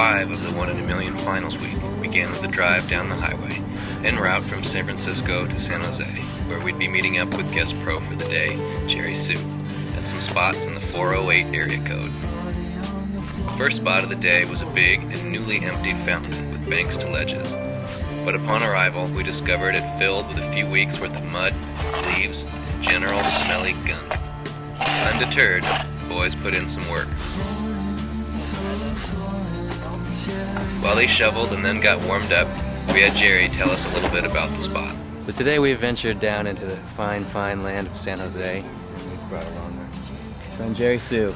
5 of the 1 in a Million Finals week began with a drive down the highway, en route from San Francisco to San Jose, where we'd be meeting up with guest pro for the day, Jerry Sue, at some spots in the 408 area code. First spot of the day was a big and newly emptied fountain with banks to ledges. But upon arrival, we discovered it filled with a few weeks' worth of mud, leaves, and general smelly gunk. Undeterred, the boys put in some work. While they shoveled and then got warmed up, we had Jerry tell us a little bit about the spot. So today we ventured down into the fine, fine land of San Jose. We brought along our friend Jerry Sue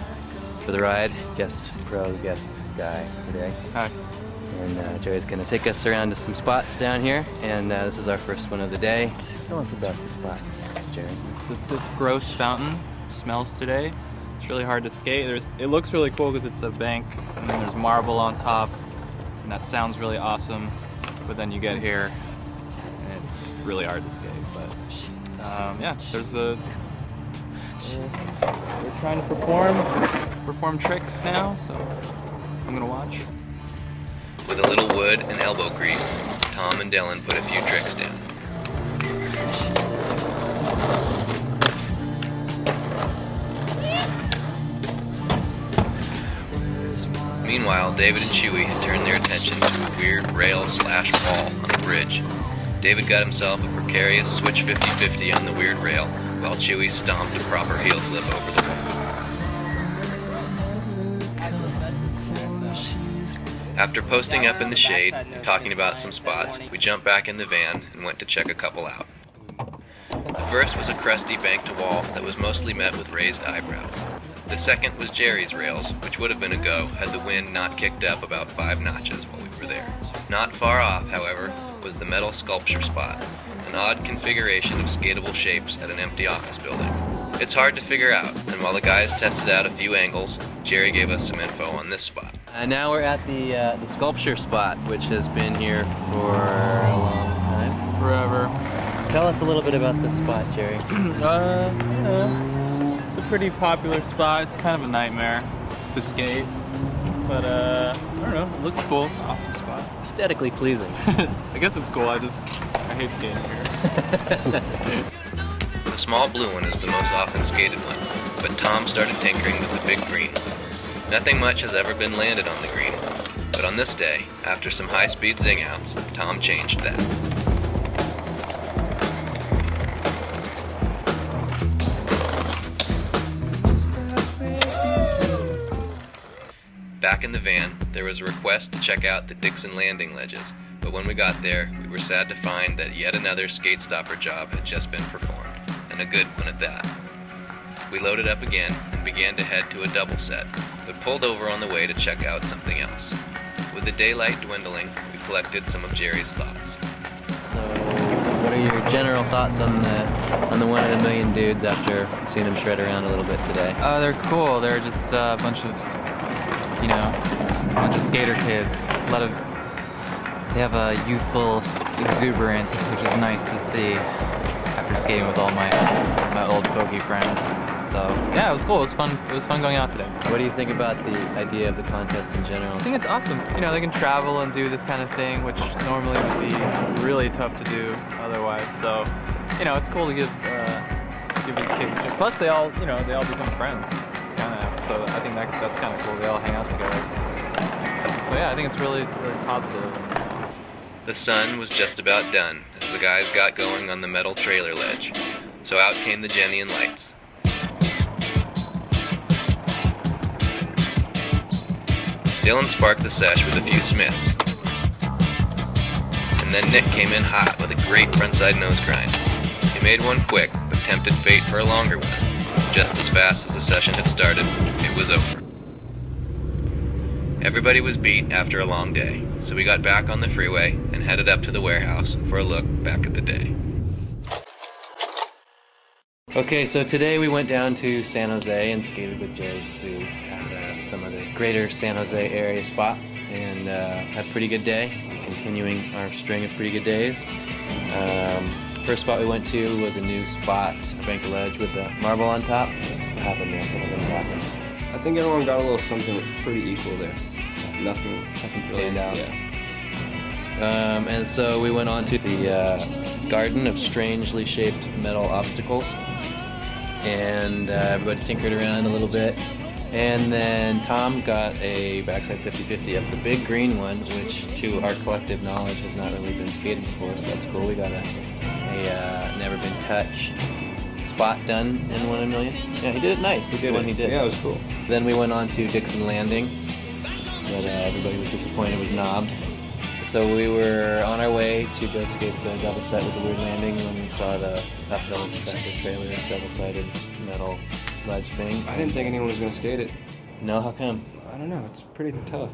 for the ride, guest guy today. Hi. And Jerry's going to take us around to some spots down here, and this is our first one of the day. Tell us about the spot, Jerry. It's just this gross fountain. It smells today. It's really hard to skate. It looks really cool because it's a bank, and then there's marble on top, and that sounds really awesome. But then you get here, and it's really hard to skate. But yeah, we're trying to perform tricks now, so I'm gonna watch. With a little wood and elbow grease, Tom and Dylan put a few tricks down. Meanwhile, David and Chewy had turned their attention to a weird rail/wall on the bridge. David got himself a precarious switch 50-50 on the weird rail, while Chewy stomped a proper heel flip over the wall. After posting up in the shade and talking about some spots, we jumped back in the van and went to check a couple out. The first was a crusty bank-to-wall that was mostly met with raised eyebrows. The second was Jerry's rails, which would have been a go had the wind not kicked up about 5 notches while we were there. Not far off, however, was the metal sculpture spot, an odd configuration of skatable shapes at an empty office building. It's hard to figure out, and while the guys tested out a few angles, Jerry gave us some info on this spot. Now we're at the sculpture spot, which has been here for a long time. Forever. Tell us a little bit about this spot, Jerry. It's a pretty popular spot. It's kind of a nightmare to skate, but I don't know. It looks cool. It's an awesome spot. Aesthetically pleasing. I guess it's cool. I hate skating here. The small blue one is the most often skated one, but Tom started tinkering with the big green. Nothing much has ever been landed on the green, but on this day, after some high-speed zing-outs, Tom changed that. Back in the van, there was a request to check out the Dixon Landing ledges, but when we got there, we were sad to find that yet another skate stopper job had just been performed, and a good one at that. We loaded up again and began to head to a double set, but pulled over on the way to check out something else. With the daylight dwindling, we collected some of Jerry's thoughts. So, what are your general thoughts on the 1 in a Million dudes after seeing them shred around a little bit today? They're cool. They're just a bunch of skater kids. They have a youthful exuberance, which is nice to see after skating with all my old folky friends. So yeah, it was cool. It was fun. It was fun going out today. What do you think about the idea of the contest in general? I think it's awesome. They can travel and do this kind of thing, which normally would be really tough to do otherwise. So, it's cool to give these kids a shit. Plus, they all become friends, kind of. So I think that's kind of cool. They all hang out together. So yeah, I think it's really, really positive. The sun was just about done as the guys got going on the metal trailer ledge, so out came the Jenny and lights. Dylan sparked the sesh with a few Smiths. And then Nick came in hot with a great frontside nose grind. He made one quick, but tempted fate for a longer one. Just as fast as the session had started, it was over. Everybody was beat after a long day, so we got back on the freeway and headed up to the warehouse for a look back at the day. Okay, so today we went down to San Jose and skated with Jerry Sue at some of the greater San Jose area spots, and had a pretty good day, continuing our string of pretty good days. First spot we went to was a new spot, bank ledge with the marble on top. What happened there? What things happened? I think everyone got a little something pretty equal there. nothing stand out. Yeah. And so we went on to the garden of strangely shaped metal obstacles, and everybody tinkered around a little bit. And then Tom got a backside 50-50 up the big green one, which to our collective knowledge has not really been skated before, so that's cool. We got a never been touched spot done in 1 in a million. Yeah, he did it nice. He did the it. one he did. Yeah, it was cool. Then we went on to Dixon Landing, but everybody was disappointed it was knobbed. So we were on our way to go skate the double set with the weird landing when we saw the uphill tractor trailer double-sided metal ledge thing. I didn't think anyone was going to skate it. No, how come? I don't know. It's pretty tough.